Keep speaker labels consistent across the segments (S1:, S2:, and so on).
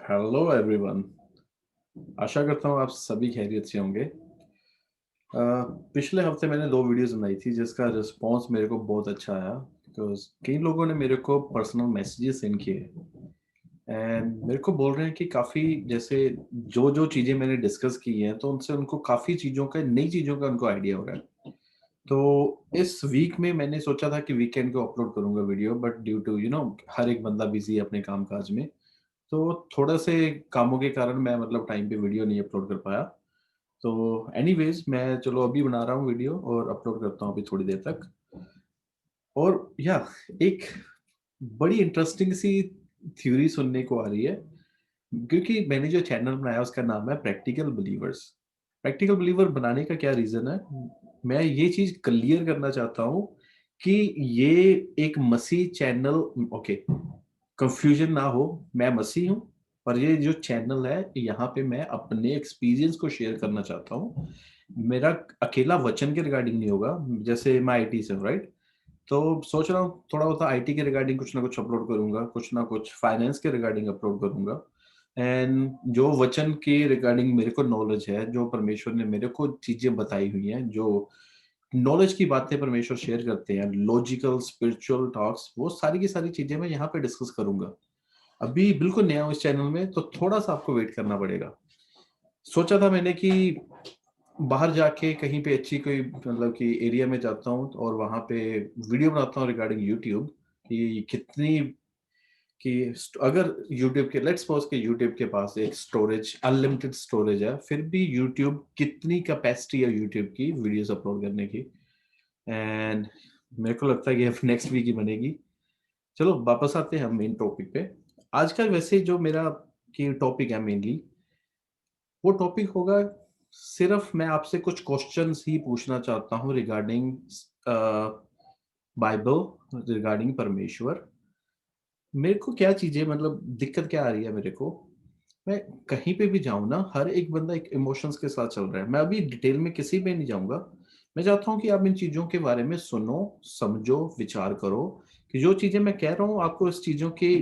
S1: Hello everyone. आशा करता हूँ आप सभी खैरियत से होंगे। पिछले हफ्ते मैंने 2 वीडियोज़ बनाई थी जिसका रिस्पॉन्स मेरे को बहुत अच्छा आया बिकॉज़ कई लोगों ने मेरे को पर्सनल मैसेजेस सेंड किए एंड मेरे को बोल रहे हैं कि काफ़ी जैसे जो-जो चीज़ें मैंने डिस्कस की हैं तो उनसे उनको काफ़ी चीज़ों का नई चीज़ों का उनको आइडिया हो रहा है। तो इस वीक में मैंने सोचा था कि वीकेंड को अपलोड करूँगा वीडियो बट ड्यू टू हर एक बंदा बिज़ी है अपने काम-काज में। तो थोड़ा से कामों के कारण मैं मतलब टाइम पे वीडियो नहीं अपलोड कर पाया। तो एनीवेज़ मैं चलो अभी बना रहा हूँ वीडियो और अपलोड करता हूँ अभी थोड़ी देर तक। और एक बड़ी इंटरेस्टिंग सी थ्योरी सुनने को आ रही है, क्योंकि मैंने जो चैनल बनाया उसका नाम है प्रैक्टिकल बिलीवर्स। प्रैक्टिकल बिलीवर बनाने का क्या रीज़न है? मैं ये चीज़ क्लियर करना चाहता हूँ कि ये एक मसीह चैनल ओके, कन्फ्यूज़न ना हो, मैं मसीह हूँ, पर ये जो चैनल है यहाँ पे मैं अपने एक्सपीरियंस को शेयर करना चाहता हूँ। मेरा अकेला वचन के रिगार्डिंग नहीं होगा, जैसे मैं आईटी से हूँ, राइट? तो सोच रहा हूँ थोड़ा बहुत आईटी के रिगार्डिंग कुछ ना कुछ अपलोड करूँगा, कुछ ना कुछ फाइनेंस के रिगार्डिंग अपलोड करूँगा एंड जो वचन के रिगार्डिंग मेरे को नॉलेज है, जो परमेश्वर ने मेरे को चीज़ें बताई हुई हैं, जो नॉलेज की बातें परमेश्वर शेयर करते हैं, लॉजिकल, स्पिरिचुअल टॉक्स, वो सारी की सारी चीज़ें मैं यहाँ पे डिस्कस करूँगा। अभी बिल्कुल नया हूँ इस चैनल में, तो थोड़ा-सा आपको वेट करना पड़ेगा। सोचा था मैंने कि बाहर जाके कहीं पे अच्छी कोई मतलब कि एरिया में जाता हूँ और वहाँ पे वीडियो बनाता हूँ रिगार्डिंग यूट्यूब कि कितनी कि अगर यूट्यूब के लेट्स सपोज कि यूट्यूब के पास एक स्टोरेज अनलिमिटेड स्टोरेज है, फिर भी यूट्यूब कितनी कैपेसिटी है यूट्यूब की वीडियोस अपलोड करने की। एंड मेरे को लगता है कि अब नेक्स्ट वीक ही बनेगी। चलो वापस आते हैं हम मेन टॉपिक पे। आज का वैसे जो मेरा कि टॉपिक है मेनली, वो टॉपिक होगा, सिर्फ मैं आपसे कुछ क्वेश्चंस ही पूछना चाहता हूँ रिगार्डिंग बाइबल, रिगार्डिंग परमेश्वर। मेरे को क्या चीज़ें मतलब दिक्कत क्या आ रही है मेरे को, मैं कहीं पे भी जाऊँ ना, हर एक बंदा एक इमोशंस के साथ चल रहा है। मैं अभी डिटेल में किसी पे नहीं जाऊँगा। मैं चाहता हूँ कि आप इन चीज़ों के बारे में सुनो, समझो, विचार करो कि जो चीज़ें मैं कह रहा हूँ आपको इस चीज़ों की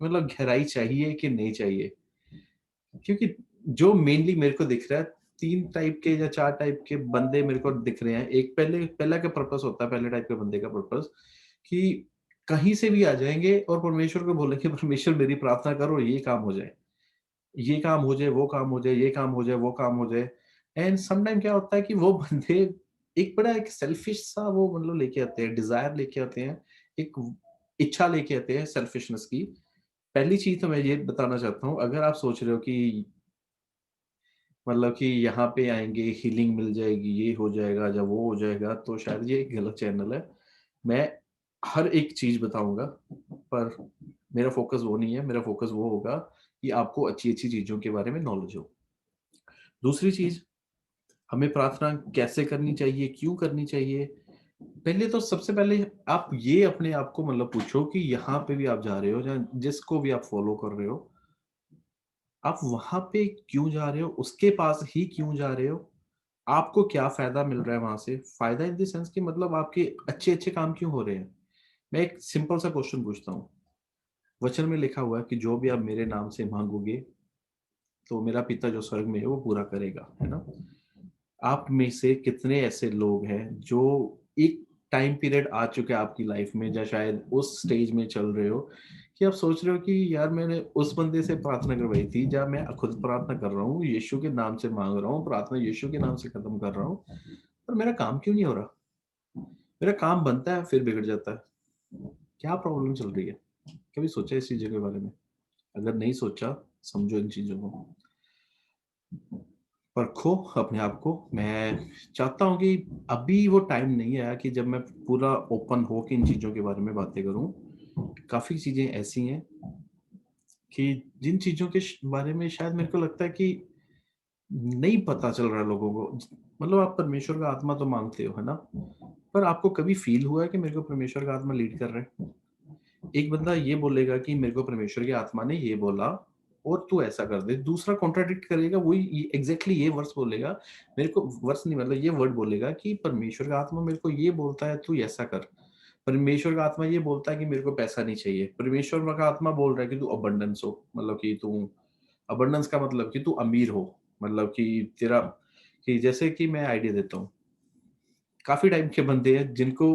S1: मतलब गहराई चाहिए कि नहीं चाहिए। क्योंकि जो मेनली मेरे को दिख रहा है, 3 टाइप के या 4 टाइप के बंदे मेरे को दिख रहे हैं। एक पहला क्या पर्पस होता है, पहले टाइप के बंदे का पर्पस कि कहीं से भी आ जाएँगे और परमेश्वर को बोलेंगे परमेश्वर मेरी प्रार्थना करो ये काम हो जाए। ये काम हो जाए, वो काम हो जाए, ये काम हो जाए, वो काम हो जाए। एंड सम टाइम क्या होता है कि वो बंदे एक बड़ा एक सेल्फिश सा वो मतलब लेके आते हैं, डिज़ायर लेके आते हैं, एक इच्छा लेके आते हैं सेल्फिशनेस की। पहली चीज़ तो मैं ये बताना चाहता हूँ, अगर आप सोच रहे हो कि मतलब कि यहाँ पे आएँगे, हीलिंग मिल जाएगी, ये हो जाएगा या वो हो जाएगा, तो शायद ये एक गलत चैनल है। मैं हर एक चीज़ बताऊँगा, पर मेरा फ़ोकस वो नहीं है, मेरा फ़ोकस वो होगा कि आपको अच्छी-अच्छी चीज़ों के बारे में नॉलेज हो। दूसरी चीज़, हमें प्रार्थना कैसे करनी चाहिए, क्यों करनी चाहिए? पहले तो सबसे पहले आप ये अपने आप को मतलब पूछो कि यहाँ पे भी आप जा रहे हो, जहाँ जिसको भी आप फ़ॉलो कर रहे हो, आप वहाँ पे क्यों जा रहे हो? उसके पास ही क्यों जा रहे हो? आपको क्या फ़ायदा मिल रहा है वहाँ से? फ़ायदा इन द सेंस कि मतलब आपके अच्छे-अच्छे काम क्यों हो रहे हैं? मैं एक सिंपल सा क्वेश्चन पूछता हूँ। वचन में लिखा हुआ है कि जो भी आप मेरे नाम से माँगोगे, तो मेरा पिता जो स्वर्ग में है वो पूरा करेगा, है ना? आप में से कितने ऐसे लोग हैं जो एक टाइम पीरियड आ चुका है आपकी लाइफ में, या शायद उस स्टेज में चल रहे हो कि आप सोच रहे हो कि यार मैंने उस बंदे से प्रार्थना करवाई थी, या मैं खुद प्रार्थना कर रहा हूँ, यीशु के नाम से माँग रहा हूँ, प्रार्थना यीशु के नाम से खत्म कर रहा हूँ, पर मेरा काम क्यों नहीं हो रहा? मेरा काम बनता है फिर बिगड़ जाता है। क्या प्रॉब्लम चल रही है? कभी सोचा है इस चीज़ों के बारे में? अगर नहीं सोचा, समझो इन चीज़ों को। परखो अपने आप को। मैं चाहता हूँ कि अभी वो टाइम नहीं आया कि जब मैं पूरा ओपन हो के इन चीज़ों के बारे में बातें करूँ। काफ़ी चीज़ें ऐसी हैं कि जिन चीज़ों के बारे में शायद मेरे को लगता है कि नहीं पता चल रहा है लोगों को। मतलब आप परमेश्वर का आत्मा तो मांगते हो, है ना? पर आपको कभी फ़ील हुआ है कि मेरे को परमेश्वर का आत्मा लीड कर रहा है? एक बंदा ये बोलेगा कि मेरे को परमेश्वर की आत्मा ने ये बोला और तू ऐसा कर दे। दूसरा कॉन्ट्राडिक्ट करेगा, वही एग्ज़ैक्टली ये वर्ड्स बोलेगा। मेरे को वर्ड्स नहीं मतलब ये वर्ड बोलेगा कि परमेश्वर का आत्मा मेरे को ये बोलता है तू ऐसा कर। परमेश्वर का आत्मा ये बोलता है कि मेरे को पैसा नहीं चाहिए। परमेश्वर का आत्मा बोल रहा है कि तू अबंडेंस हो, मतलब कि तू अबंडेंस का मतलब कि तू अमीर हो, मतलब कि तेरा, कि जैसे कि मैं आइडिया देता हूँ, काफ़ी टाइप के बंदे हैं जिनको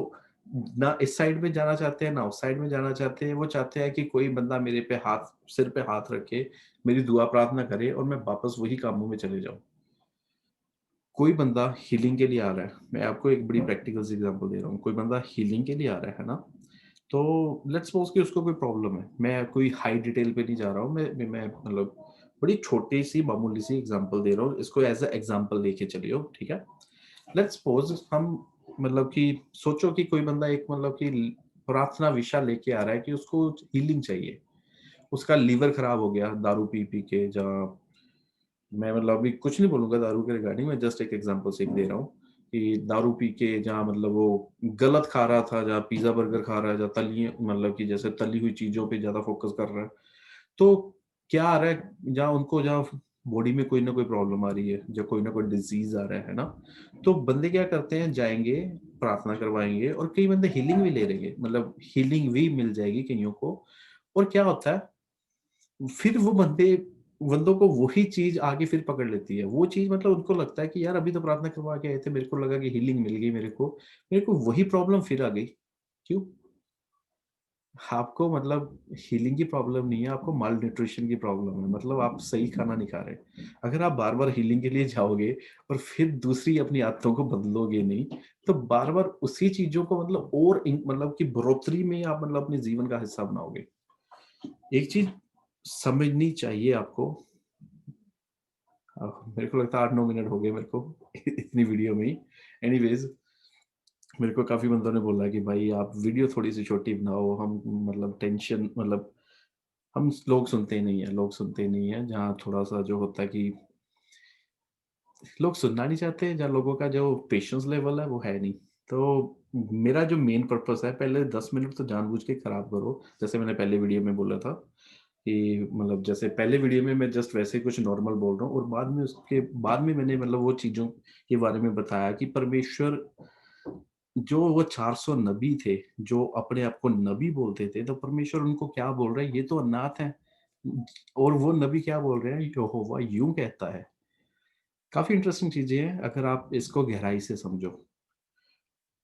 S1: ना इस साइड में जाना चाहते हैं, ना उस साइड में जाना चाहते हैं। वो चाहते हैं कि कोई बंदा मेरे पे हाथ, सिर पे हाथ रखे, मेरी दुआ प्रार्थना करे और मैं वापस वही कामों में चले जाऊँ। कोई बंदा हीलिंग के लिए आ रहा है, मैं आपको एक बड़ी प्रैक्टिकल सी एग्ज़ाम्पल दे रहा हूँ। कोई बंदा हीलिंग के लिए आ रहा है ना? तो लेट्स सपोज़ कि उसको कोई प्रॉब्लम है। मैं कोई हाई डिटेल पे नहीं जा रहा हूँ, मैं मतलब बड़ी छोटी-सी मामूली-सी एग्ज़ाम्पल दे रहा हूँ। इसको एज़ अ एग्ज़ाम्पल लेके चलिए, ठीक है? लेट्स सपोज हम, मतलब कि सोचो कि कोई बंदा एक, मतलब कि प्रार्थना विषय लेके आ रहा है कि उसको हीलिंग चाहिए। उसका लीवर खराब हो गया दारू पी-पी के, जहाँ मैं मतलब अभी कुछ नहीं बोलूँगा दारू के रिगार्डिंग, मैं जस्ट एक एग्ज़ाम्पल से दे रहा हूँ कि दारू पी के जहाँ मतलब वो गलत खा रहा था, जहाँ पिज़्ज़ा बर्गर खा रहा है, जहाँ तली, मतलब कि जैसे तली हुई चीज़ों पे ज़्यादा फ़ोकस कर रहा है। तो क्या आ रहा है, जहाँ उनको, जहाँ बॉडी में कोई ना कोई प्रॉब्लम आ रही है, जहाँ कोई ना कोई डिज़ीज़ आ रहा है ना? तो बंदे क्या करते हैं, जाएँगे, प्रार्थना करवाएँगे और कई बंदे हीलिंग भी ले लेंगे, मतलब हीलिंग भी मिल जाएगी कइयों को। और क्या होता है, फिर वो बंदों को वही चीज़ आगे फिर पकड़ लेती है। वो चीज़, मतलब उनको लगता है कि यार अभी तो प्रार्थना करवा के आए थे, मेरे को लगा कि हीलिंग मिल गई मेरे को वही प्रॉब्लम फिर आ गई। क्यों? आपको मतलब हीलिंग की प्रॉब्लम नहीं है, आपको माल न्यूट्रिशन की प्रॉब्लम है, मतलब आप सही खाना नहीं खा रहे। अगर आप बार-बार हीलिंग के लिए जाओगे और फिर दूसरी अपनी आदतों को बदलोगे नहीं, तो बार-बार उसी चीज़ों को, मतलब और मतलब कि बढ़ोतरी में आप, मतलब अपने जीवन का हिस्सा बनाओगे। एक चीज़ समझनी चाहिए आपको, मेरे को लगता है 8-9 मिनट हो गए मेरे को इतनी वीडियो में ही। एनीवेज़, मेरे को काफ़ी बंदों ने बोला कि भाई आप वीडियो थोड़ी-सी छोटी बनाओ, हम मतलब टेंशन, मतलब हम लोग सुनते ही नहीं है, लोग सुनते ही नहीं है। जहाँ थोड़ा-सा जो होता है कि लोग सुनना नहीं चाहते, जहाँ लोगों का जो पेशेंस लेवल है वो है नहीं। तो मेरा जो मेन पर्पस है, पहले 10 मिनट तो जानबूझ के खराब करो। जैसे मैंने पहले वीडियो में बोला था कि मतलब जैसे पहले वीडियो में मैं जस्ट वैसे ही कुछ नॉर्मल बोल रहा हूँ और बाद में, उसके बाद में मैंने मतलब वो चीज़ों के बारे में बताया कि परमेश्वर, जो वो 400 नबी थे, जो अपने आप को नबी बोलते थे, तो परमेश्वर उनको क्या बोल रहे हैं, ये तो अनाथ हैं। और वो नबी क्या बोल रहे हैं, यहोवा यूँ कहता है। काफ़ी इंटरेस्टिंग चीज़ें हैं अगर आप इसको गहराई से समझो।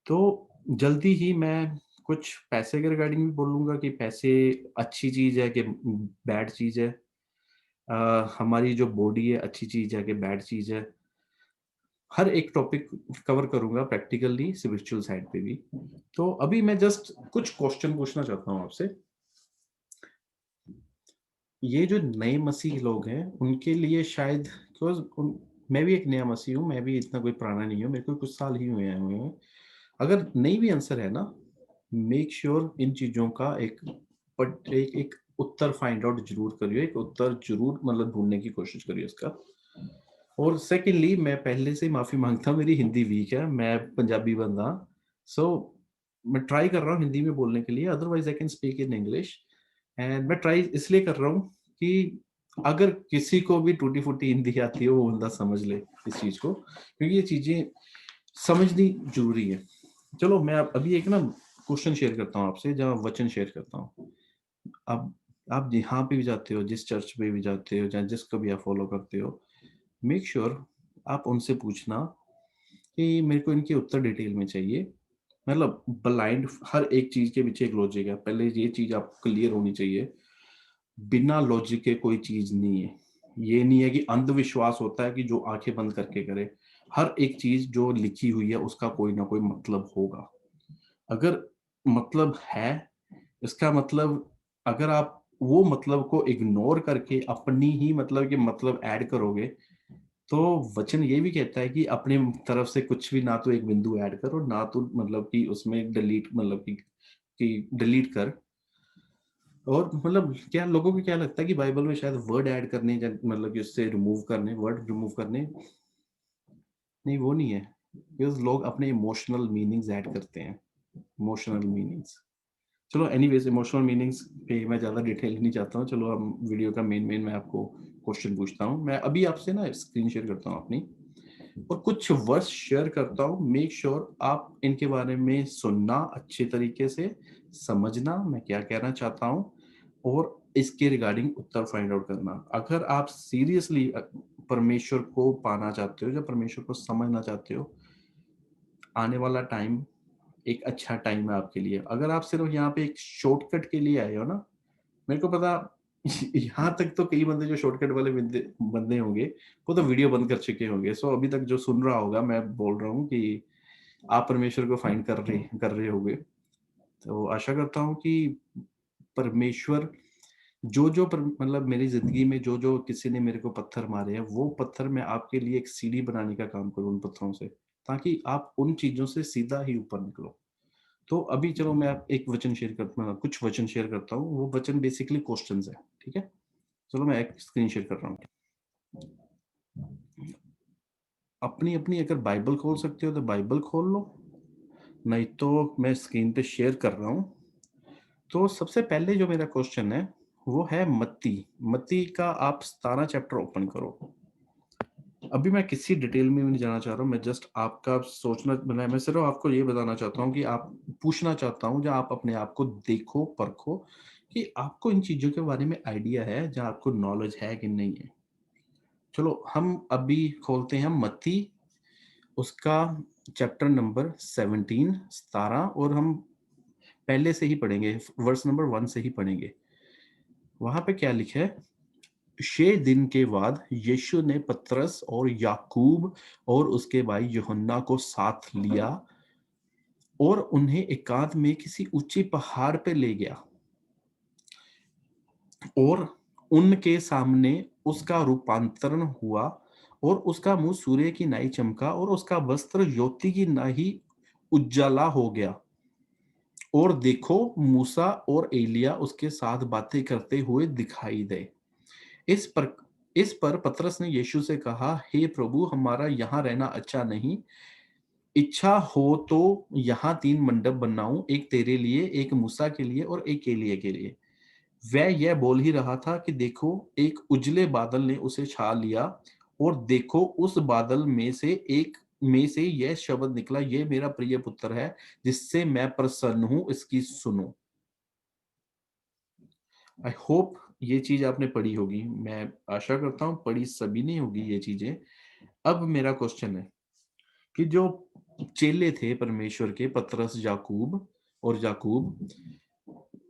S1: तो जल्दी ही मैं कुछ पैसे के रिगार्डिंग भी बोलूँगा कि पैसे अच्छी चीज़ है कि बैड चीज़ है। हमारी जो बॉडी है अच्छी चीज़ है कि बैड चीज़ है। हर एक टॉपिक कवर करूँगा प्रैक्टिकली, स्पिरिचुअल साइड पे भी। तो अभी मैं जस्ट कुछ क्वेश्चन पूछना चाहता हूँ आपसे। ये जो नए मसीह लोग हैं, उनके लिए शायद, बिकॉज़ उन मैं भी एक नया मसीह हूँ, मैं भी इतना कोई पुराना नहीं हूँ, मेरे को कुछ साल ही हुए हैं। अगर नहीं भी आंसर है ना, मेक श्योर इन चीज़ों का एक एक उत्तर फाइंड आउट ज़रूर करिए, एक उत्तर ज़रूर मतलब ढूँढने की कोशिश करिए उसका। और सेकंडली, मैं पहले से माफ़ी माँगता हूँ, मेरी हिंदी वीक है, मैं पंजाबी बंदा। सो मैं ट्राई कर रहा हूँ हिंदी में बोलने के लिए, otherwise I can speak in English. And मैं ट्राई इसलिए कर रहा हूँ कि अगर किसी को भी टूटी-फूटी हिंदी आती है, वो बंदा समझ ले इस चीज़ को, क्योंकि ये चीज़ें समझनी ज़रूरी है। चलो मैं अब अभी एक ना क्वेश्चन शेयर करता हूँ आपसे, जहाँ वचन शेयर करता हूँ। अब आप जहाँ पे भी जाते हो, जिस चर्च में भी जाते हो, चाहे जिसको भी आप फ़ॉलो करते हो, मेक श्योर आप उनसे पूछना कि मेरे को इनके उत्तर डिटेल में चाहिए। मतलब ब्लाइंड हर एक चीज़ के पीछे एक लॉजिक है। पहले ये चीज़ आपको क्लियर होनी चाहिए। बिना लॉजिक के कोई चीज़ नहीं है। ये नहीं है कि अंधविश्वास होता है कि जो आँखें बंद करके करे। हर एक चीज़ जो लिखी हुई है उसका कोई ना कोई मतलब होगा। अगर मतलब है, इसका मतलब, अगर आप वो मतलब को इग्नोर करके अपनी ही मतलब के मतलब ऐड करोगे, तो वचन ये भी कहता है कि अपनी तरफ से कुछ भी ना तो एक बिंदु ऐड कर और ना तो मतलब कि उसमें डिलीट, मतलब कि डिलीट कर। और मतलब क्या लोगों को क्या लगता है कि बाइबल में शायद वर्ड ऐड करने, मतलब कि उससे रिमूव करने, वर्ड रिमूव करने, नहीं वो नहीं है। बिकॉज़ लोग अपने इमोशनल मीनिंग्स ऐड करते हैं, इमोशनल मीनिंग्स। चलो एनीवेज़, इमोशनल मीनिंग्स पे मैं ज़्यादा डिटेल नहीं जाता हूँ। चलो हम वीडियो का मेन मैं आपको क्वेश्चन पूछता हूँ। मैं अभी आपसे ना स्क्रीन शेयर करता हूँ अपनी और कुछ वर्ड्स शेयर करता हूँ। मेक श्योर आप इनके बारे में सुनना अच्छे तरीके से, समझना मैं क्या कहना चाहता हूँ और इसके रिगार्डिंग उत्तर फाइंड आउट करना। अगर आप सीरियसली परमेश्वर को पाना चाहते हो या परमेश्वर को समझना चाहते हो, आने वाला टाइम एक अच्छा टाइम है आपके लिए। अगर आप सिर्फ यहाँ पे एक शॉर्टकट के लिए आए हो ना, मेरे को पता यहाँ तक तो कई बंदे जो शॉर्टकट वाले बंदे बंदे होंगे, वो तो वीडियो बंद कर चुके होंगे। सो अभी तक जो सुन रहा होगा, मैं बोल रहा हूँ कि आप परमेश्वर को फाइंड कर रहे होगे। तो आशा करता हूँ कि परमेश्वर जो मतलब मेरी जिंदगी में जो किसी ने मेरे को पत्थर मारे हैं, वो पत्थर मैं आपके लिए एक सीढ़ी बनाने का काम करूँ उन पत्थरों से, ताकि आप उन चीजों से सीधा ही ऊपर निकलो। तो अभी चलो मैं एक वचन शेयर करता हूँ, कुछ वचन शेयर करता हूँ। वो वचन बेसिकली क्वेश्चंस है, ठीक है? चलो मैं एक स्क्रीन शेयर कर रहा हूँ। अपनी अपनी अगर बाइबल खोल सकते हो तो बाइबल खोल लो, नहीं तो मैं स्क्रीन पे शेयर कर रहा हूँ। तो सबसे पहले जो मेरा क्वेश्चन है वो है मत्ती। मत्ती का आप 17 चैप्टर ओपन करो। अभी मैं किसी डिटेल में नहीं जाना चाह रहा हूँ, मैं जस्ट आपका सोचना बनाया, मैं सिर्फ आपको ये बताना चाहता हूँ कि आप पूछना चाहता हूँ, जहाँ आप अपने आप को देखो परखो कि आपको इन चीज़ों के बारे में आइडिया है, जहाँ आपको नॉलेज है कि नहीं है। चलो हम अभी खोलते हैं मत्ती, उसका चैप्टर नंबर 17 17, और हम पहले से ही पढ़ेंगे, वर्स नंबर 1 से ही पढ़ेंगे। वहां पे क्या लिखा है? 6 दिन के बाद यीशु ने पतरस और याकूब और उसके भाई यूहन्ना को साथ लिया और उन्हें एकांत में किसी ऊंची पहाड़ पे ले गया और उनके सामने उसका रूपांतरण हुआ और उसका मुंह सूर्य की नाई चमका और उसका वस्त्र ज्योति की नाई उज्जला हो गया। और देखो, मूसा और एलिया उसके साथ बातें करते हुए दिखाई दे। इस पर इस पर पतरस ने यीशु से कहा, हे प्रभु, हमारा यहाँ रहना अच्छा नहीं। इच्छा हो तो यहाँ 3 मंडप बनाऊं, एक तेरे लिए, एक मूसा के लिए और एक एलिया के लिए। वह यह बोल ही रहा था कि देखो, एक उजले बादल ने उसे छा लिया और देखो, उस बादल में से यह शब्द निकला, ये मेरा प्रिय पुत्र है जिससे मैं प्रसन्न हूं, इसकी सुनो। आई होप ये चीज आपने पढ़ी होगी, मैं आशा करता हूँ पढ़ी सभी नहीं होगी ये चीजें। अब मेरा क्वेश्चन है कि जो चेले थे परमेश्वर के, पतरस याकूब,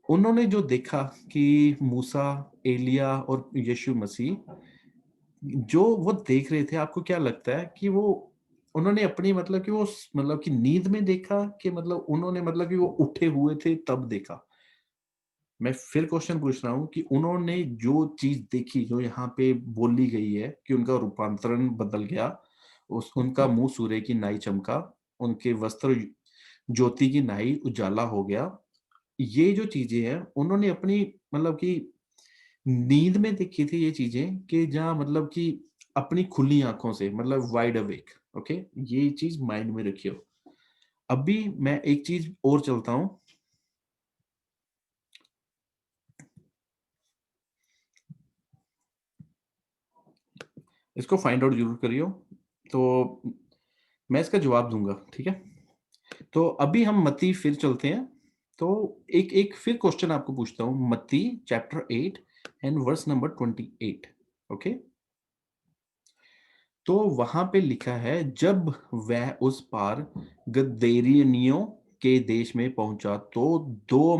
S1: उन्होंने जो देखा कि मूसा, एलिया और यीशु मसीह जो वो देख रहे थे, आपको क्या लगता है कि वो उन्होंने अपनी मतलब कि वो मतलब कि नींद में देखा, कि मतलब उन्होंने मतलब कि वो उठे हुए थे तब देखा? मैं फिर क्वेश्चन पूछ रहा हूँ कि उन्होंने जो चीज देखी, जो यहाँ पे बोली गई है कि उनका रूपांतरण बदल गया, उस उनका मुंह सूर्य की नाई चमका, उनके वस्त्र ज्योति की नाई उजाला हो गया, ये जो चीजें हैं उन्होंने अपनी मतलब कि नींद में देखी थी ये चीजें, कि जहाँ मतलब कि अपनी खुली आंखों से, मतलब वाइड अवेक। ओके, ये चीज माइंड में रखियो। अभी मैं एक चीज और चलता हूँ। इसको फाइंड आउट जरूर करियो, तो मैं इसका जवाब दूंगा, ठीक है? तो अभी हम मत्ती फिर चलते हैं। तो एक एक फिर क्वेश्चन आपको पूछता हूँ, मत्ती chapter 8 and verse number 28। Okay, तो वहां पे लिखा है, जब वह उस पार गदरेनियों के देश में पहुंचा तो दो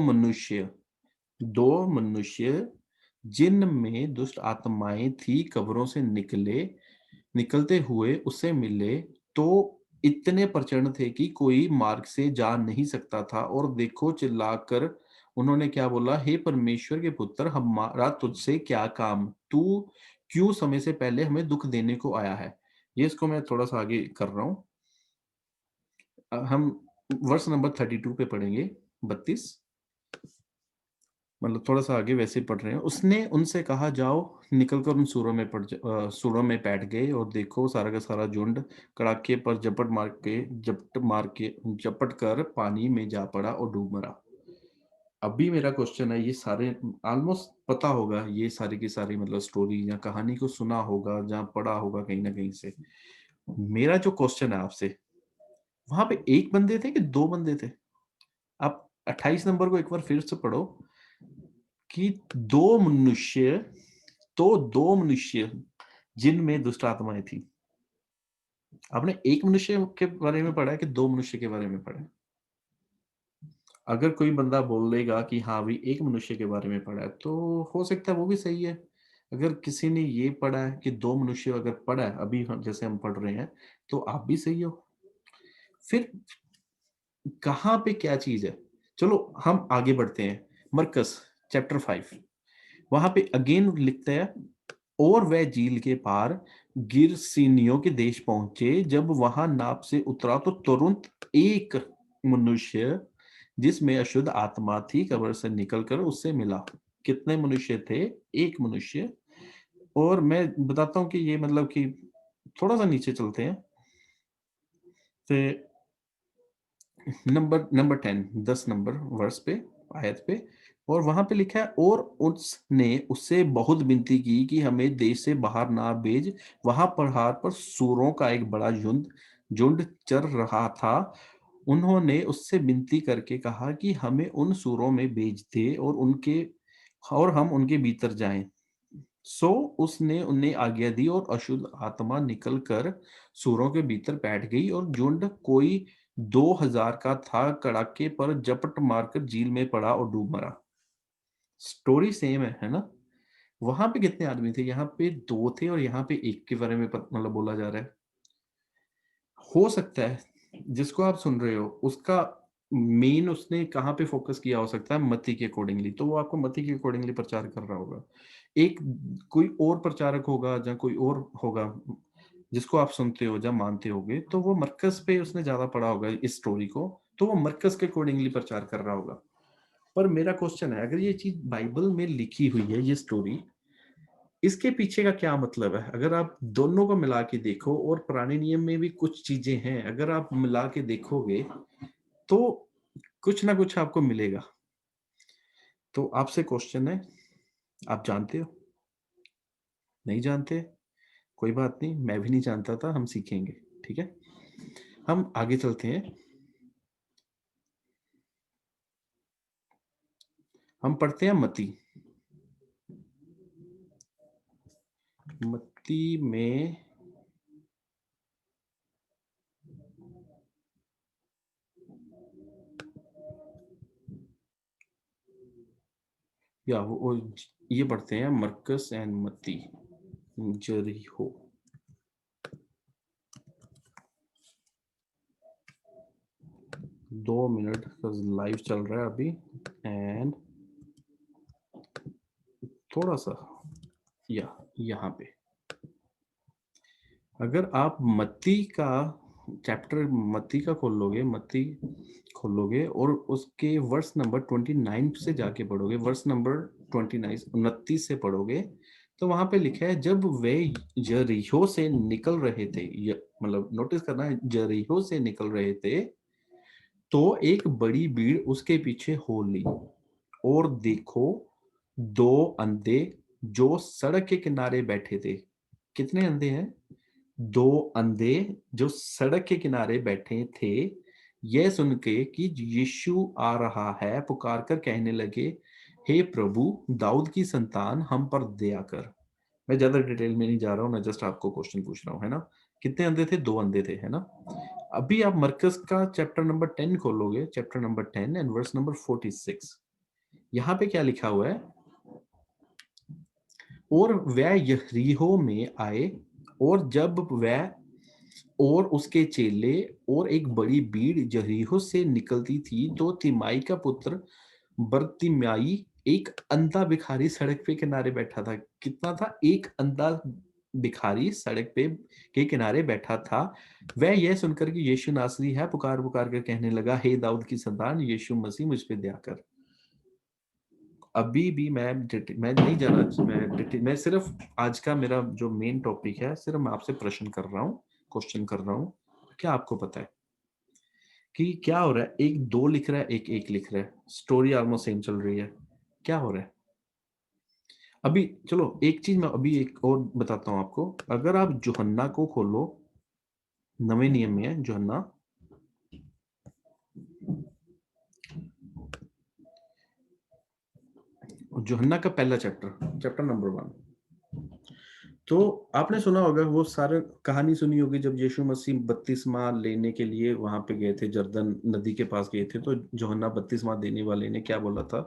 S1: मनुष्य जिनमें दुष्ट आत्माएं थी कब्रों से निकलते हुए उससे मिले। तो इतने प्रचंड थे कि कोई मार्ग से जा नहीं सकता था, और देखो, चिल्लाकर उन्होंने क्या बोला, हे परमेश्वर के पुत्र, हमारा तुझसे क्या काम, तू क्यों समय से पहले हमें दुख देने को आया है? ये इसको मैं थोड़ा सा आगे कर रहा हूँ। हम वर्स नंबर 32 पे पढ़ेंगे, 32, मतलब थोड़ा सा आगे वैसे पढ़ रहे हैं। उसने उनसे कहा, जाओ, निकलकर उन सूरों में बैठ गए, और देखो, सारा का सारा झुंड कड़ाके पर झपट कर पानी में जा पड़ा और डूब मरा। अभी मेरा क्वेश्चन है, ये सारे ऑलमोस्ट पता होगा, ये सारी की सारी मतलब स्टोरी या कहानी को सुना होगा, जहाँ पढ़ा होगा कहीं ना कहीं से। मेरा जो क्वेश्चन है आपसे, वहां पे एक बंदे थे कि दो बंदे थे? आप 28 नंबर को एक बार फिर से पढ़ो, कि दो मनुष्य जिनमें दुष्ट आत्माएं थी। आपने एक मनुष्य के बारे में पढ़ा है कि दो मनुष्य के बारे में पढ़ा है? अगर कोई बंदा बोलेगा कि हाँ भाई एक मनुष्य के बारे में पढ़ा है, तो हो सकता है वो भी सही है। अगर किसी ने ये पढ़ा है कि दो मनुष्य अगर पढ़ा है, अभी हम जैसे हम पढ़ रहे हैं, तो आप भी सही हो। फिर कहाँ पे क्या चीज है? चलो हम आगे बढ़ते हैं। मरकस चैप्टर 5, वहां पे अगेन लिखता है, और वह झील के पार गिरसीनियों के देश पहुंचे। जब वहां नाव से उतरा तो तुरंत एक मनुष्य जिसमें अशुद्ध आत्मा थी कब्र से निकलकर उससे मिला। कितने मनुष्य थे? एक मनुष्य। और मैं बताता हूँ कि ये मतलब कि थोड़ा सा नीचे चलते हैं, तो नंबर नंबर 10, 10 नंबर वर्स पे, आयत पे। और वहां पे लिखा है, और उसने उससे बहुत विनती की कि हमें देश से बाहर ना भेज। वहां पहाड़ पर सूरों का एक बड़ा झुंड झुंड चर रहा था। उन्होंने उससे विनती करके कहा कि हमें उन सूरों में भेज दे और हम उनके भीतर जाएं। सो उसने उन्हें आज्ञा दी और अशुद्ध आत्मा निकलकर सूरों के भीतर बैठ गई और झुंड कोई 2000 का था, कड़ाके पर झपट मारकर झील में पड़ा और डूब मरा। स्टोरी सेम है ना? वहां पे कितने आदमी थे? यहाँ पे दो थे और यहाँ पे एक के बारे में मतलब बोला जा रहा है। हो सकता है जिसको आप सुन रहे हो उसका मेन उसने कहाँ पे फोकस किया हो सकता है, मती के अकॉर्डिंगली, तो वो आपको मती के अकॉर्डिंगली प्रचार कर रहा होगा। एक कोई और प्रचारक होगा या कोई और होगा जिसको आप सुनते हो या मानते होगे, तो वो मरकस पे उसने ज्यादा पढ़ा होगा इस स्टोरी को, तो वो मरकस के अकॉर्डिंगली प्रचार कर रहा होगा। पर मेरा क्वेश्चन है, अगर ये चीज बाइबल में लिखी हुई है ये स्टोरी, इसके पीछे का क्या मतलब है? अगर आप दोनों को मिला के देखो, और पुराने नियम में भी कुछ चीजें हैं, अगर आप मिला के देखोगे तो कुछ ना कुछ आपको मिलेगा। तो आपसे क्वेश्चन है, आप जानते हो? नहीं जानते? कोई बात नहीं, मैं भी नहीं जानता था, हम सीखेंगे। ठीक है, हम आगे चलते हैं। हम पढ़ते हैं मत्ती। मत्ती में वो ये पढ़ते हैं, मरकस एंड मत्ती, जरीहो। 2 मिनट लाइव चल रहा है अभी। एंड थोड़ा सा यहाँ पे अगर आप मत्ती का खोलोगे और उसके वर्स नंबर 29 से जाके पढ़ोगे, वर्स नंबर 29 29 से पढ़ोगे, तो वहां पे लिखा है, जब वे यरीहो से निकल रहे थे, मतलब नोटिस करना है, यरीहो से निकल रहे थे, तो एक बड़ी भीड़ उसके पीछे हो ली। और देखो, दो अंधे जो सड़क के किनारे बैठे थे। कितने अंधे हैं? दो अंधे जो सड़क के किनारे बैठे थे, यह सुन के कि यीशु आ रहा है, पुकार कर कहने लगे, हे प्रभु, दाऊद की संतान, हम पर दया कर। मैं ज्यादा डिटेल में नहीं जा रहा हूं, मैं जस्ट आपको क्वेश्चन पूछ रहा हूं, है ना? कितने अंधे थे? दो अंधे थे, है ना? अभी आप मरकस का चैप्टर नंबर 10 खोलोगे, chapter number 10 and verse number 46। यहाँ पे क्या लिखा हुआ है? और वह यरीहो में आए, और जब वह और उसके चेले और एक बड़ी भीड़ यरीहो से निकलती थी, तो तिमाई का पुत्र बरतिमाई एक अंधा भिखारी सड़क पे किनारे बैठा था। कितना था? एक अंधा भिखारी सड़क पे के किनारे बैठा था। वह यह सुनकर कि यीशु नासरी है, पुकार पुकार कर कहने लगा, हे दाऊद की संतान, यीशु मसीह, मुझ पे दया कर। अभी भी मैं नहीं जाना, मैं सिर्फ आज का मेरा जो मेन टॉपिक है, सिर्फ मैं आपसे प्रश्न कर रहा हूँ, क्वेश्चन कर रहा हूँ। क्या आपको पता है कि क्या हो रहा है? एक दो लिख रहा है, एक एक लिख रहा है, स्टोरी ऑलमोस्ट सेम चल रही है। क्या हो रहा है अभी? चलो एक चीज मैं अभी एक और बताता हूँ आपको। अगर आप यूहन्ना को खोलो, नवे नियम में है यूहन्ना, यूहन्ना का पहला चैप्टर, चैप्टर नंबर 1। तो आपने सुना होगा वो सारे कहानी सुनी होगी जब यीशु मसीह बपतिस्मा लेने के लिए वहाँ पे गए थे, जर्दन नदी के पास गए थे, तो यूहन्ना बपतिस्मा देने वाले ने क्या बोला था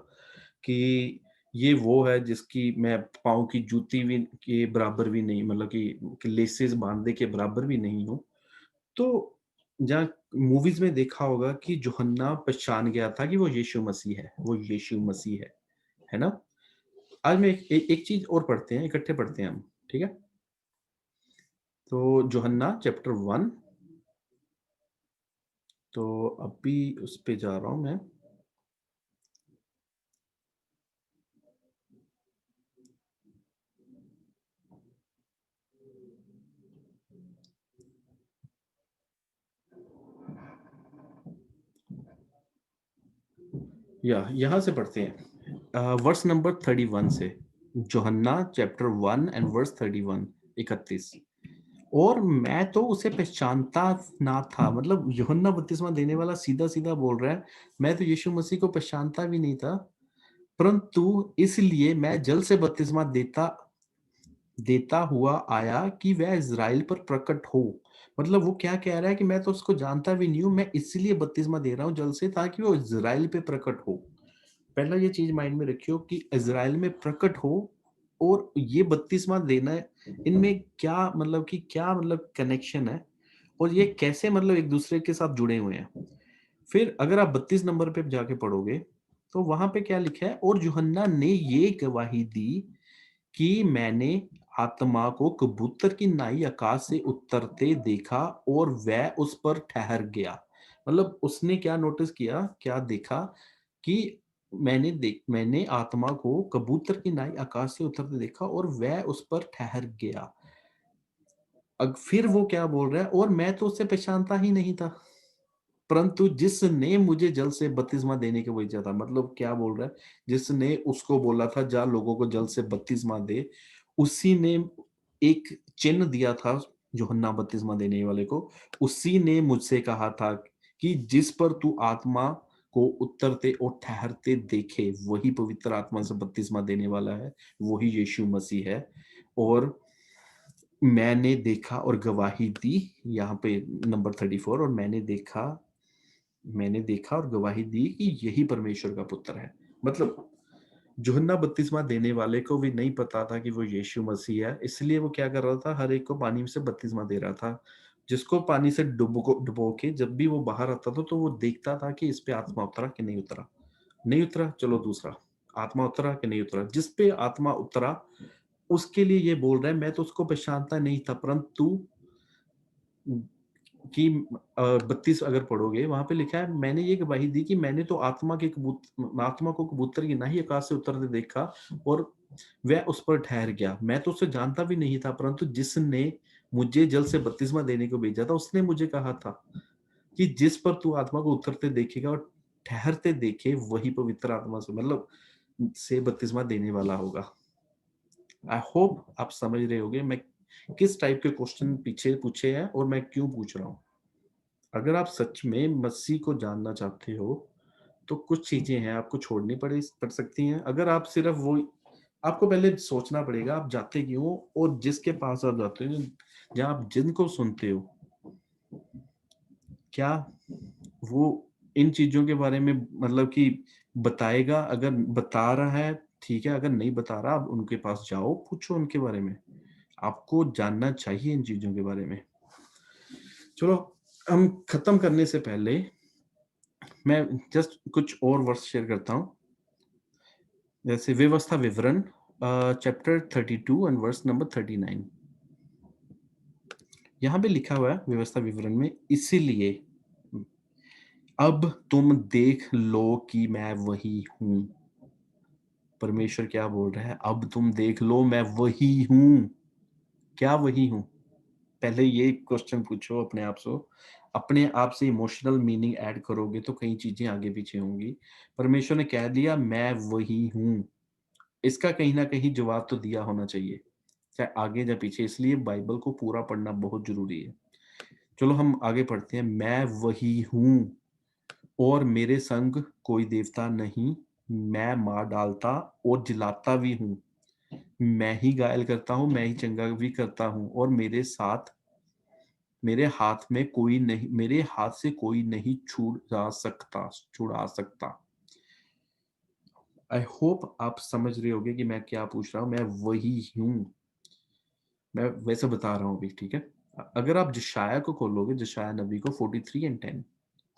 S1: कि ये वो है जिसकी मैं पाँव की जूती भी के बराबर भी नहीं, मतलब कि लेसेस बाँधने के बराबर भी नहीं हूँ। तो जहाँ मूवीज़ में देखा होगा कि यूहन्ना पहचान गया था कि वो यीशु मसीह है, वो यीशु मसीह है ना? आज मैं एक चीज़ और पढ़ते हैं, इकट्ठे पढ़ते हैं हम, ठीक है? तो यूहन्ना चैप्टर 1, तो अभी उस पे जा रहा हूँ मैं। या यहाँ से पढ़ते हैं, वर्स नंबर 31 से। यूहन्ना चैप्टर 1 एंड वर्स 31, 31। और मैं तो उसे पहचानता ना था, मतलब यूहन्ना बपतिस्मा देने वाला सीधा-सीधा बोल रहा है, मैं तो यीशु मसीह को पहचानता भी नहीं था, परंतु इसलिए मैं जल से बपतिस्मा देता देता हुआ आया कि वह इज़राइल पर प्रकट हो। मतलब वो क्या कह रहा है कि मैं तो उसको जानता भी नहीं हूँ, मैं इसलिए बपतिस्मा दे रहा हूँ जल से ताकि वो इज़राइल पे प्रकट हो। पहला ये चीज़ माइंड में रखियो कि इज़राइल में प्रकट हो, और ये बपतिस्मा देना है, इनमें क्या मतलब कि क्या मतलब कनेक्शन है, और ये कैसे मतलब एक-दूसरे के साथ जुड़े हुए हैं। फिर अगर आप 32 नंबर पे जाके पढ़ोगे, तो वहाँ पे क्या लिखा है, और यूहन्ना ने ये गवाही दी कि मैंने आत्मा को कबूतर की नाई आकाश से उतरते देखा और वह उस पर ठहर गया। मतलब उसने क्या नोटिस किया, क्या देखा कि मैंने आत्मा को कबूतर की नाई आकाश से उतरते देखा और वह उस पर ठहर गया। अब फिर वो क्या बोल रहा है, और मैं तो उसे पहचानता ही नहीं था, परंतु जिसने मुझे जल से बपतिस्मा देने को भेजा था, मतलब क्या बोल रहा है, जिसने उसको बोला था जा लोगों को जल से बपतिस्मा दे, उसी ने एक चिन्ह दिया था यूहन्ना बपतिस्मा देने वाले को। उसी ने मुझसे कहा था कि जिस पर तू आत्मा को उतरते और ठहरते देखे, वही पवित्र आत्मा से बपतिस्मा देने वाला है, वही यीशु मसीह है। और मैंने देखा और गवाही दी, यहाँ पे नंबर 34, और मैंने देखा और गवाही दी कि यही परमेश्वर का पुत्र है। मतलब यूहन्ना बपतिस्मा देने वाले को भी नहीं पता था कि वो यीशु मसीह है, इसलिए वो क्या कर रहा था, हर एक को पानी से बपतिस्मा दे रहा था। जिसको पानी से डुबो के जब भी वो बाहर आता था, तो वो देखता था कि इस पे आत्मा उतरा कि नहीं उतरा। नहीं उतरा, चलो दूसरा। आत्मा उतरा कि नहीं उतरा। जिस पे आत्मा उतरा, उसके लिए ये बोल रहा है, मैं तो उसको पहचानता नहीं था, परंतु कि 32 अगर पढ़ोगे, वहाँ पे लिखा है, मैंने ये गवाही दी कि मैंने तो आत्मा को कबूतर की नाई आकाश से उतरते देखा और वह उस पर ठहर गया। मैं तो उसे जानता भी नहीं था, परंतु जिसने मुझे जल से बपतिस्मा देने को भेजा था, उसने मुझे कहा था कि जिस पर तू आत्मा को उतरते देखेगा और ठहरते देखे, वही पवित्र आत्मा से मतलब से बपतिस्मा देने वाला होगा। आई होप आप समझ रहे होगे मैं किस टाइप के क्वेश्चन पीछे पूछे हैं और मैं क्यों पूछ रहा हूँ। अगर आप सच में मसीह को जानना चाहते हो, तो कुछ चीज़ें हैं आपको छोड़नी पड़ सकती हैं। अगर आप सिर्फ़ वो, आपको पहले सोचना पड़ेगा आप जाते क्यों हो, और जिसके पास आप जाते हो, जहाँ आप जिनको सुनते हो, क्या वो इन चीज़ों के बारे में मतलब कि बताएगा? अगर बता रहा है, ठीक है, अगर नहीं बता रहा, आप उनके पास जाओ, पूछो उनके बारे में। आपको जानना चाहिए इन चीज़ों के बारे में। चलो, हम खत्म करने से पहले मैं जस्ट कुछ और वर्स शेयर करता हूँ। जैसे व्यवस्था विवरण, चैप्टर 32 एंड वर्स नंबर 39। यहाँ पे लिखा हुआ है व्यवस्था विवरण में, इसीलिए अब तुम देख लो कि मैं वही हूँ। परमेश्वर क्या बोल रहा है, अब तुम देख लो मैं वही हूँ। क्या वही हूँ? पहले ये क्वेश्चन पूछो अपने आप से इमोशनल मीनिंग ऐड करोगे तो कई चीजें आगे पीछे होंगी। परमेश्वर ने कह दिया मैं वही हूँ, इसका कहीं ना कहीं जवाब तो दिया होना चाहिए, चाहे आगे या पीछे, इसलिए बाइबल को पूरा पढ़ना बहुत जरूरी है। चलो हम आगे पढ़ते हैं। मैं वही हूँ और मेरे संग कोई देवता नहीं, मैं मार डालता और जिलाता भी हूँ। मैं ही घायल करता हूँ, मैं ही चंगा भी करता हूँ और मेरे हाथ से कोई नहीं छुड़ा सकता। आई होप आप समझ रहे होंगे कि मैं क्या पूछ रहा हूँ। मैं वही हूँ। मैं वैसे बता रहा हूँ अभी, ठीक है? अगर आप यशायाह को खोलोगे, यशायाह नबी को 43 and 10,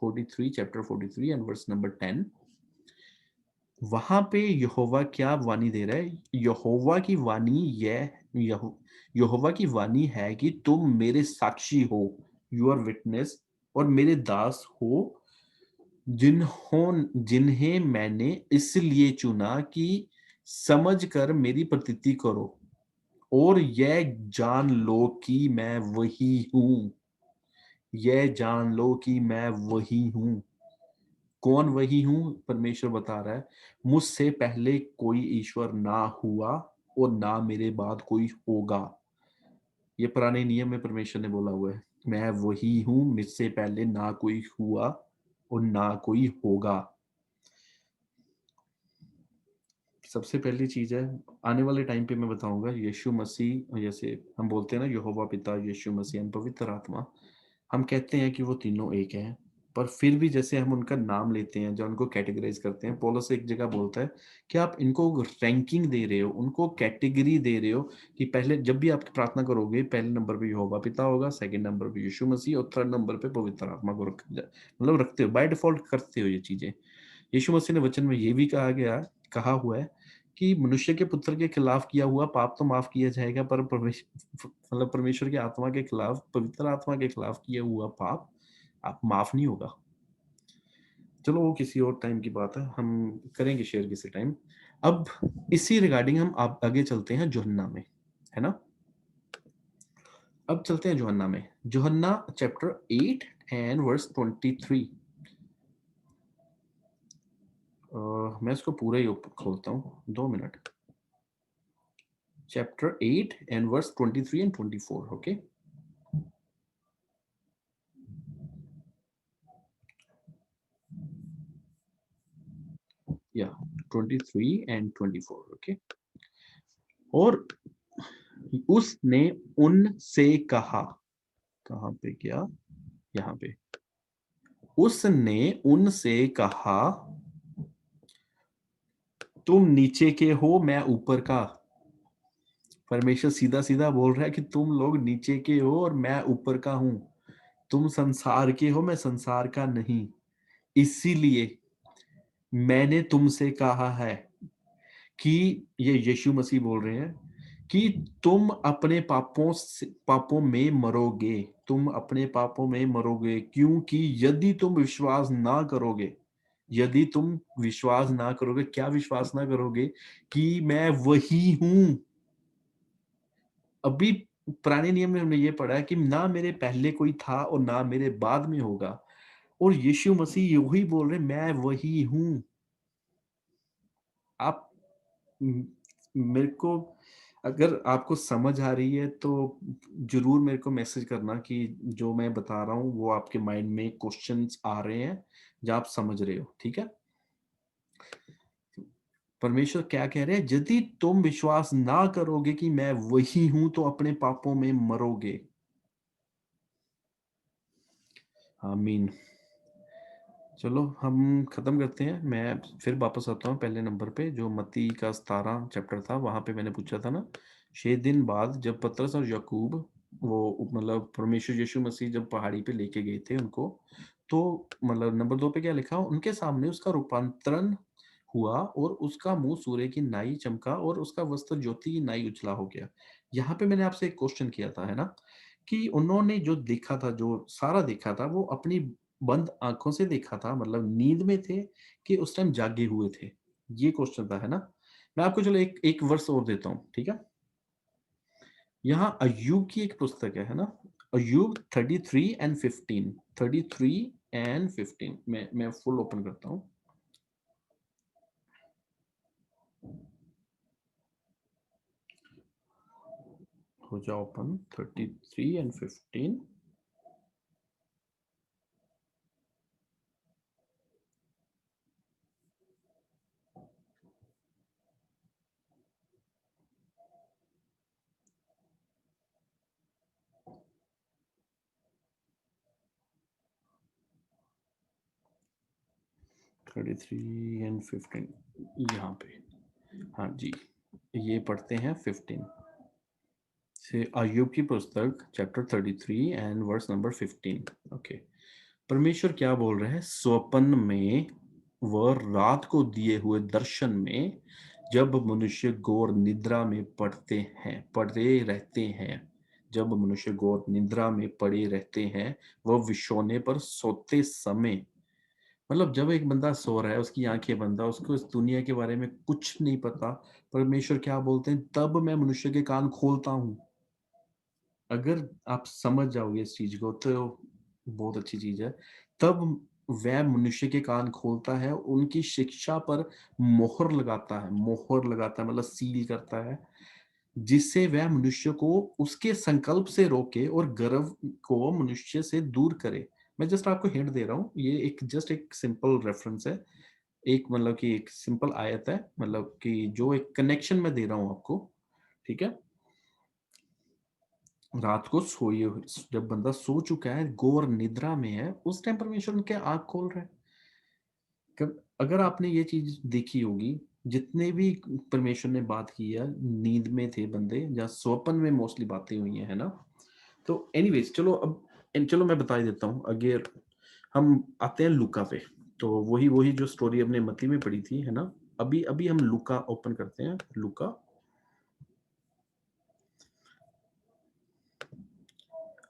S1: 43 chapter 43 and verse number 10, वहां पे यहोवा क्या वाणी दे रहा है? यहोवा की वाणी है कि तुम मेरे साक्षी हो, यू आर विटनेस, और मेरे दास हो, जिन्हें मैंने इसलिए चुना कि समझ कर मेरी प्रतीति करो और यह जान लो कि मैं वही हूं। यह जान लो कि मैं वही हूं। कौन वही हूं? परमेश्वर बता रहा है, मुझसे पहले कोई ईश्वर ना हुआ और ना मेरे बाद कोई होगा। ये पुराने नियम में परमेश्वर ने बोला हुआ है, मैं वही हूं, मुझसे पहले ना कोई हुआ और ना कोई होगा। सबसे पहली चीज है, आने वाले टाइम पे मैं बताऊंगा, यीशु मसीह, जैसे हम बोलते हैं ना, यहोवा पिता, यीशु मसीह एंड पवित्र आत्मा, हम कहते हैं कि वो तीनों एक हैं, पर फिर भी जैसे हम उनका नाम लेते हैं, जो उनको कैटेगराइज करते हैं, पौलुस एक जगह बोलता है कि आप इनको रैंकिंग दे रहे हो, उनको कैटेगरी दे रहे हो, कि पहले जब भी आप प्रार्थना करोगे, पहले नंबर पे यहोवा पिता होगा, सेकंड नंबर पे यीशु मसीह और थर्ड नंबर पे पवित्र आत्मा को मतलब रखते हो, बाय डिफॉल्ट करते हो ये चीजें। यीशु मसीह ने वचन में ये भी कहा हुआ है कि मनुष्य के पुत्र के खिलाफ किया हुआ पाप तो माफ किया जाएगा, पर परमेश्वर की आत्मा के खिलाफ, पवित्र आत्मा के खिलाफ किया हुआ पाप आप माफ नहीं होगा। चलो वो किसी और टाइम की बात है, हम करेंगे शेयर किसी टाइम। अब इसी रिगार्डिंग हम आप आगे चलते हैं यूहन्ना में, है ना? अब चलते हैं यूहन्ना में, यूहन्ना चैप्टर 8 एंड वर्स 23। मैं इसको पूरा ही खोलता हूँ, 2 minute. Chapter 8 and verse 23 and 24, okay? Yeah, 23 and 24, okay? और उसने उनसे कहा, कहाँ पे क्या? यहाँ पे। उसने उनसे कहा, तुम नीचे के हो, मैं ऊपर का। परमेश्वर सीधा सीधा बोल रहा है कि तुम लोग नीचे के हो और मैं ऊपर का हूं। तुम संसार के हो, मैं संसार का नहीं। इसीलिए मैंने तुमसे कहा है कि, ये यीशु मसीह बोल रहे हैं, कि तुम अपने पापों में मरोगे। तुम अपने पापों में मरोगे, क्योंकि यदि तुम विश्वास ना करोगे, क्या विश्वास ना करोगे? कि मैं वही हूं। अभी पुराने नियम में हमने ये पढ़ा है कि ना मेरे पहले कोई था और ना मेरे बाद में होगा, और यीशु मसीह वही बोल रहे, मैं वही हूं। आप मेरे को, अगर आपको समझ आ रही है तो जरूर मेरे को मैसेज करना कि जो मैं बता रहा हूँ वो आपके माइंड में क्वेश्चंस आ रहे हैं, जो आप समझ रहे हो, ठीक है? परमेश्वर क्या कह रहे हैं? यदि तुम विश्वास ना करोगे कि मैं वही हूं तो अपने पापों में मरोगे। आमीन। चलो हम खत्म करते हैं। मैं फिर वापस आता हूँ पहले नंबर पे, जो मत्ती का 17 चैप्टर था, वहां पे मैंने पूछा था ना, 6 दिन बाद जब पतरस और याकूब, वो मतलब परमेश्वर यीशु मसीह जब पहाड़ी पे लेके गए थे उनको, तो मतलब नंबर 2 पे क्या लिखा, उनके सामने उसका रूपांतरण हुआ और उसका मुंह सूर्य की नाई चमका और उसका वस्त्र ज्योति की नाई उजला हो गया। यहाँ पे मैंने आपसे एक क्वेश्चन किया था, है ना, कि उन्होंने जो देखा था, जो सारा देखा था, वो अपनी बंद आंखों से देखा था, मतलब नींद में थे कि उस टाइम जागे हुए थे? ये क्वेश्चन था, है ना? मैं आपको चलो एक एक वर्स और देता हूँ, ठीक है? यहाँ अय्यूब की एक पुस्तक है ना? अय्यूब 33 and 15, 33 and 15, मैं फुल ओपन करता हूँ। हो जाओ ओपन, 33 and 15। 33 एंड 15 यहाँ पे, हाँ जी, ये पढ़ते हैं 15 से अय्यूब की पुस्तक chapter 33 and verse number 15। Okay, परमेश्वर क्या बोल रहे हैं? स्वप्न में व रात को दिए हुए दर्शन में जब मनुष्य घोर निद्रा में पड़े रहते हैं, जब मनुष्य घोर निद्रा में पड़े रहते हैं, वह विछौने पर सोते समय, मतलब जब एक बंदा सो रहा है, उसकी आंखें बंद है, उसको इस दुनिया के बारे में कुछ नहीं पता, परमेश्वर क्या बोलते हैं? तब मैं मनुष्य के कान खोलता हूँ। अगर आप समझ जाओगे इस चीज को तो बहुत अच्छी चीज है। तब वह मनुष्य के कान खोलता है, उनकी शिक्षा पर मोहर लगाता है मतलब सील करता है, जिससे वह मनुष्य को उसके संकल्प से रोके और गर्व को मनुष्य से दूर करे। मैं जस्ट आपको हिंट दे रहा हूँ, ये एक जस्ट एक सिंपल रेफरेंस है, एक मतलब कि एक सिंपल आयत है, मतलब कि जो एक कनेक्शन मैं दे रहा हूँ आपको, ठीक है। रात को सोए हुए, जब बंदा सो चुका है, घोर निद्रा में है, उस टाइम परमेश्वर उनके आंख खोल रहे हैं। अगर आपने ये चीज देखी होगी, जितने भी परमेश्वर ने बात की है, नींद में थे बंदे, या स्वप्न में मोस्टली बातें हुई हैं, है ना। तो एनीवेज चलो अब, चलो मैं बता ही देता हूँ। अगर हम आते हैं लूका पे, तो वही वही जो स्टोरी अपने मती में पड़ी थी, है ना। अभी अभी हम लूका ओपन करते हैं, लूका।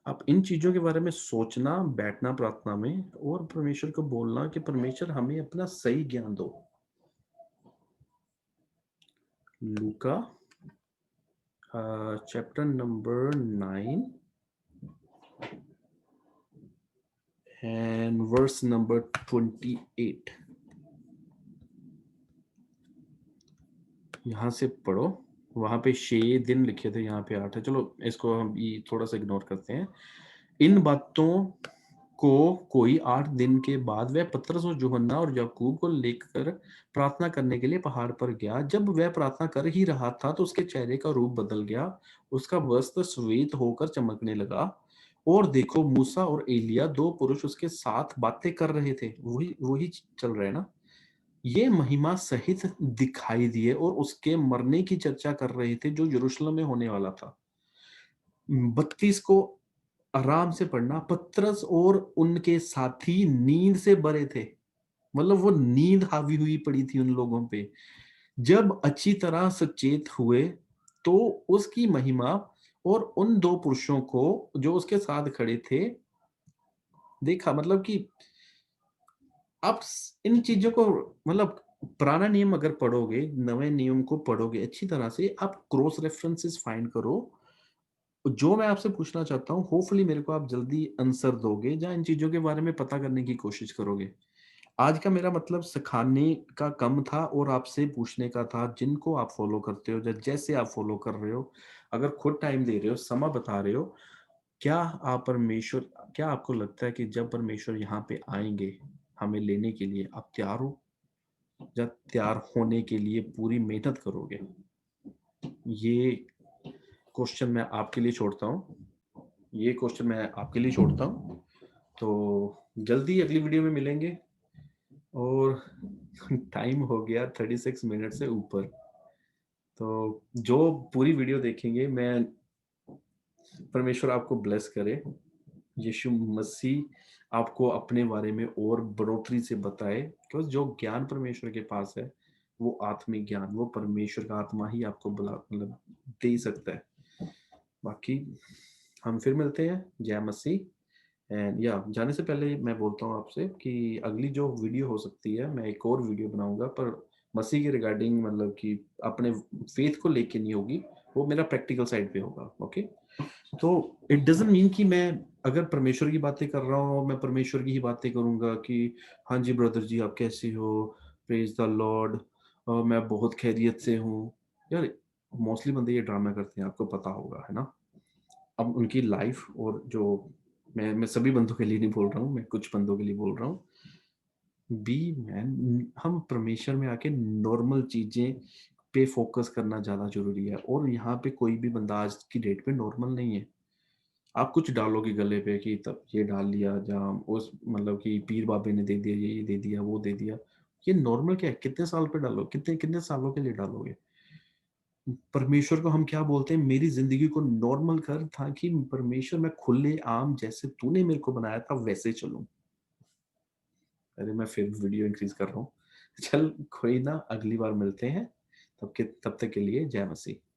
S1: आप इन चीजों के बारे में सोचना, बैठना प्रार्थना में और परमेश्वर को बोलना कि परमेश्वर हमें अपना सही ज्ञान दो। लूका chapter number 9 and verse number 28, यहाँ से पढ़ो। वहां पे 6 दिन लिखे थे, यहाँ पे 8 है। चलो इसको हम ये थोड़ा सा इग्नोर करते हैं। इन बातों को कोई 8 दिन के बाद वह पतरस और यूहन्ना और याकूब को लेकर प्रार्थना करने के लिए पहाड़ पर गया। जब वह प्रार्थना कर ही रहा था तो उसके चेहरे का रूप बदल गया, उसका वस्त्र श्वेत होकर चमकने लगा, और देखो मूसा और एलिया दो पुरुष उसके साथ बातें कर रहे थे। वही वही चल रहा है ना। ये महिमा सहित दिखाई दिए और उसके मरने की चर्चा कर रहे थे जो यरूशलेम में होने वाला था। 32 को आराम से पढ़ना। पतरस और उनके साथी नींद से भरे थे, मतलब वो नींद हावी हुई पड़ी थी उन लोगों पे। जब अच्छी तरह सचेत हुए तो उसकी महिमा और उन दो पुरुषों को जो उसके साथ खड़े थे देखा। मतलब कि आप इन चीजों को, मतलब पुराना नियम अगर पढ़ोगे, नए नियम को पढ़ोगे अच्छी तरह से, आप क्रॉस रेफरेंसेस फाइंड करो। जो मैं आपसे पूछना चाहता हूँ, होपफुली मेरे को आप जल्दी आंसर दोगे, या इन चीजों के बारे में पता करने की कोशिश करोगे। आज का मेरा मतलब सिखाने का कम था और आपसे पूछने का था, जिनको आप फॉलो करते हो, जैसे आप फॉलो कर रहे हो, अगर खुद टाइम दे रहे हो, समय बता रहे हो, क्या आप परमेश्वर, क्या आपको लगता है कि जब परमेश्वर यहाँ पे आएंगे हमें लेने के लिए, आप तैयार हो, या तैयार होने के लिए पूरी मेहनत करोगे? ये क्वेश्चन मैं आपके लिए छोड़ता हूँ, ये क्वेश्चन मैं आपके लिए छोड़ता हूँ। तो जल्दी अगली वीडियो में मिलेंगे, और टाइम हो गया 36 मिनट से ऊपर। तो जो पूरी वीडियो देखेंगे, मैं, परमेश्वर आपको ब्लेस करे, यीशु मसीह आपको अपने बारे में और बढ़ोतरी से बताए, क्योंकि जो ज्ञान परमेश्वर के पास है वो आत्मिक ज्ञान, वो परमेश्वर का आत्मा ही आपको बुला मतलब दे सकता है। बाकी हम फिर मिलते हैं। जय मसीह। एंड या जाने से पहले मैं बोलता हूँ आपसे कि अगली जो वीडियो हो सकती है, मैं एक और वीडियो बनाऊंगा, पर मसीह के रिगार्डिंग, मतलब कि अपने फेथ को लेके नहीं होगी, वो मेरा प्रैक्टिकल साइड पे होगा। ओके, तो इट डजंट मीन कि मैं अगर परमेश्वर की बातें कर रहा हूँ मैं परमेश्वर की ही बातें करूंगा कि हाँ जी ब्रदर जी आप कैसे हो, प्रेज द लॉर्ड, मैं बहुत खैरियत से हूँ। यार मोस्टली बंदे ये ड्रामा करते हैं, आपको पता होगा, है ना। अब उनकी लाइफ, और जो मैं सभी बंदों के लिए नहीं बोल रहा हूँ, मैं कुछ बंदों के लिए बोल रहा हूँ, बी मैन, हम परमेश्वर में आके नॉर्मल चीजें पे फोकस करना ज्यादा जरूरी है। और यहाँ पे कोई भी बंदा आज की डेट पे नॉर्मल नहीं है। आप कुछ डालोगे गले पे कि तब ये डाल लिया, जहाँ उस मतलब कि पीर बाबे ने दे दिया, ये दे दिया, वो दे दिया, ये नॉर्मल क्या है? कितने साल पे डालो, कितने कितने सालों के लिए डालोगे? परमेश्वर को हम क्या बोलते हैं, मेरी जिंदगी को नॉर्मल कर, ताकि परमेश्वर मैं खुले आम जैसे तूने मेरे को बनाया था वैसे चलूं। अरे मैं फिर वीडियो इंक्रीज कर रहा हूँ। चल कोई ना, अगली बार मिलते हैं। तब तक के लिए जय मसीह।